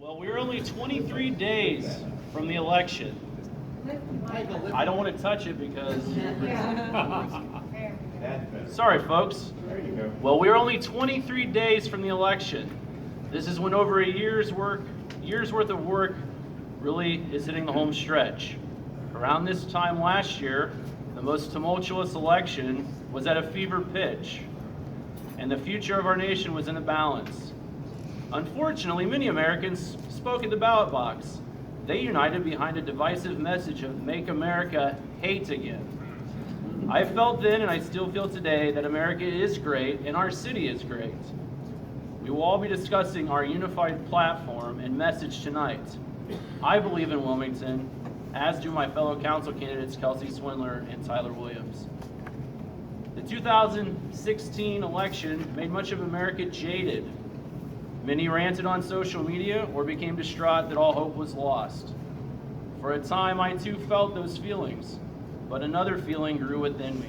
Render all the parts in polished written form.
Well, we're only 23 days from the election. I don't want to touch it because... Sorry, folks. There you go. Well, we're only 23 days from the election. This is when over a year's worth of work really is hitting the home stretch. Around this time last year, the most tumultuous election was at a fever pitch, and the future of our nation was in the balance. Unfortunately, many Americans spoke at the ballot box. They united behind a divisive message of "Make America Hate Again." I felt then, and I still feel today, that America is great and our city is great. We will all be discussing our unified platform and message tonight. I believe in Wilmington, as do my fellow council candidates Kelsey Swindler and Tyler Williams. The 2016 election made much of America jaded. Many ranted on social media or became distraught that all hope was lost. For a time, I too felt those feelings, but another feeling grew within me.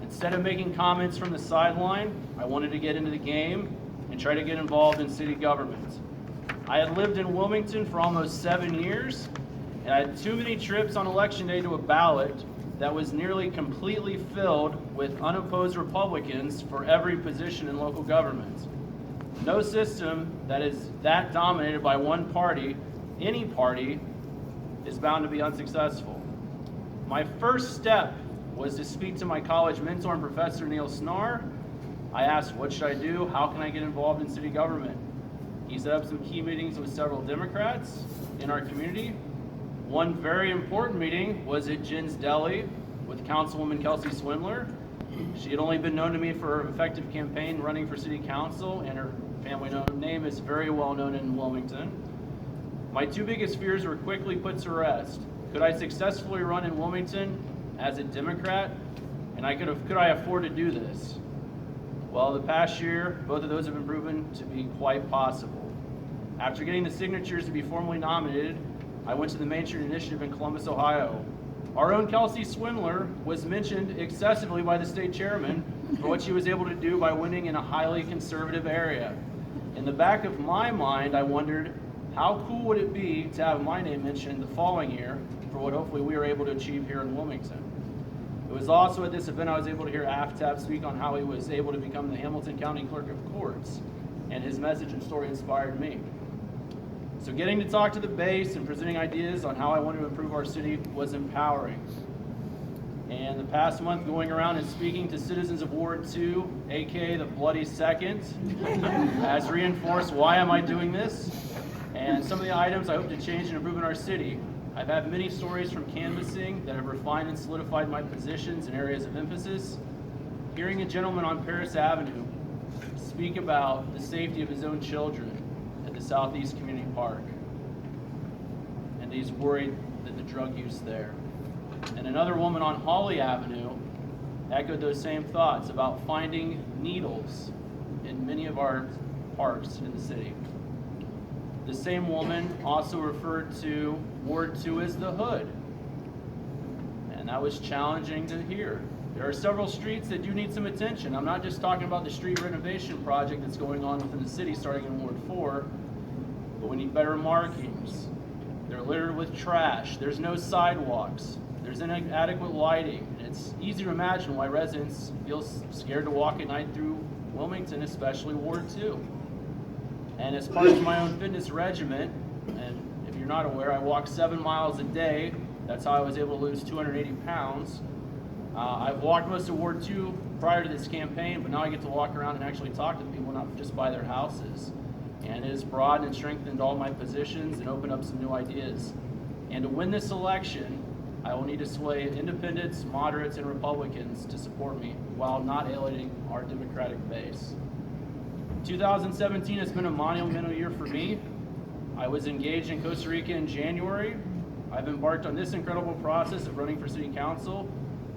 Instead of making comments from the sideline, I wanted to get into the game and try to get involved in city government. I had lived in Wilmington for almost 7 years, and I had too many trips on election day to a ballot that was nearly completely filled with unopposed Republicans for every position in local government. No system that is that dominated by one party, any party, is bound to be unsuccessful. My first step was to speak to my college mentor and professor, Neil Snar. I asked, what should I do? How can I get involved in city government? He set up some key meetings with several Democrats in our community. One very important meeting was at Jen's Deli with Councilwoman Kelsey Swindler. She had only been known to me for her effective campaign running for city council, and her family name is very well known in Wilmington. My two biggest fears were quickly put to rest. Could I successfully run in Wilmington as a Democrat? And could I afford to do this? Well, the past year, both of those have been proven to be quite possible. After getting the signatures to be formally nominated, I went to the Main Street Initiative in Columbus, Ohio. Our own Kelsey Swindler was mentioned excessively by the state chairman for what she was able to do by winning in a highly conservative area. In the back of my mind, I wondered, how cool would it be to have my name mentioned the following year for what hopefully we were able to achieve here in Wilmington? It was also at this event I was able to hear Aftab speak on how he was able to become the Hamilton County Clerk of Courts, and his message and story inspired me. So getting to talk to the base and presenting ideas on how I wanted to improve our city was empowering. And the past month going around and speaking to citizens of Ward 2, aka the Bloody Second, has reinforced why am I doing this and some of the items I hope to change and improve in our city. I've had many stories from canvassing that have refined and solidified my positions and areas of emphasis. Hearing a gentleman on Paris Avenue speak about the safety of his own children at the Southeast Community Park, and he's worried that the drug use there. And another woman on Hawley Avenue echoed those same thoughts about finding needles in many of our parks in the city. The same woman also referred to Ward 2 as the hood, and that was challenging to hear. There are several streets that do need some attention. I'm not just talking about the street renovation project that's going on within the city starting in Ward 4, but we need better markings. They're littered with trash. There's no sidewalks. There's inadequate lighting. And it's easy to imagine why residents feel scared to walk at night through Wilmington, especially Ward 2. And as part of my own fitness regimen, and if you're not aware, I walk 7 miles a day. That's how I was able to lose 280 pounds. I've walked most of Ward 2 prior to this campaign, but now I get to walk around and actually talk to people, not just by their houses. And it has broadened and strengthened all my positions and opened up some new ideas. And to win this election, I will need to sway independents, moderates, and Republicans to support me while not alienating our Democratic base. 2017 has been a monumental year for me. I was engaged in Costa Rica in January. I've embarked on this incredible process of running for city council,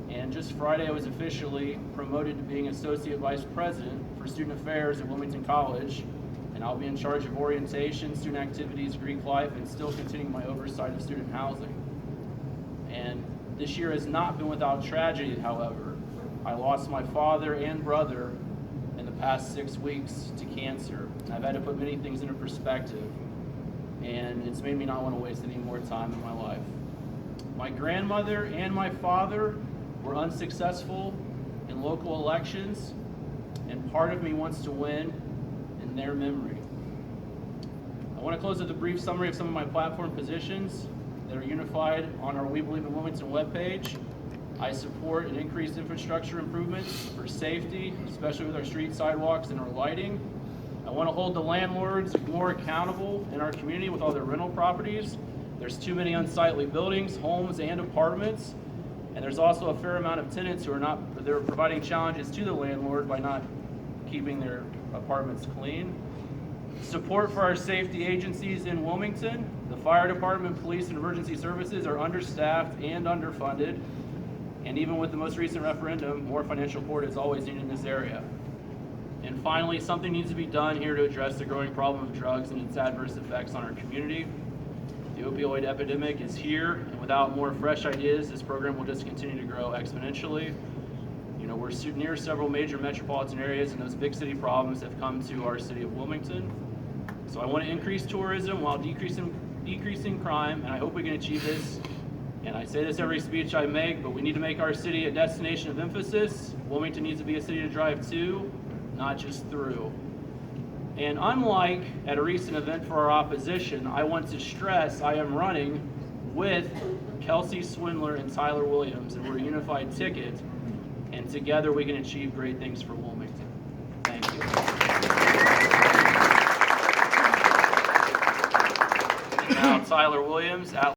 and just Friday I was officially promoted to being Associate Vice President for Student Affairs at Wilmington College, and I'll be in charge of orientation, student activities, Greek life, and still continuing my oversight of student housing. And this year has not been without tragedy, however. I lost my father and brother in the past 6 weeks to cancer. I've had to put many things into perspective. and it's made me not want to waste any more time in my life. My grandmother and my father were unsuccessful in local elections, and part of me wants to win in their memory. I want to close with a brief summary of some of my platform positions that are unified on our We Believe in Wilmington webpage. I support an increased infrastructure improvements for safety, especially with our street sidewalks and our lighting. I want to hold the landlords more accountable in our community with all their rental properties. There's too many unsightly buildings, homes, and apartments. And there's also a fair amount of tenants who are they're providing challenges to the landlord by not keeping their apartments clean. Support for our safety agencies in Wilmington. The fire department, police, and emergency services are understaffed and underfunded. And even with the most recent referendum, more financial support is always needed in this area. And finally, something needs to be done here to address the growing problem of drugs and its adverse effects on our community. The opioid epidemic is here, and without more fresh ideas, this program will just continue to grow exponentially. You know, we're near several major metropolitan areas, and those big city problems have come to our city of Wilmington. So I want to increase tourism while decreasing crime, and I hope we can achieve this. And I say this every speech I make, but we need to make our city a destination of emphasis. Wilmington needs to be a city to drive to, not just through. And unlike at a recent event for our opposition, I want to stress I am running with Kelsey Swindler and Tyler Williams, and we're a unified ticket, and together we can achieve great things for Wilmington. Thank you. And now Tyler Williams.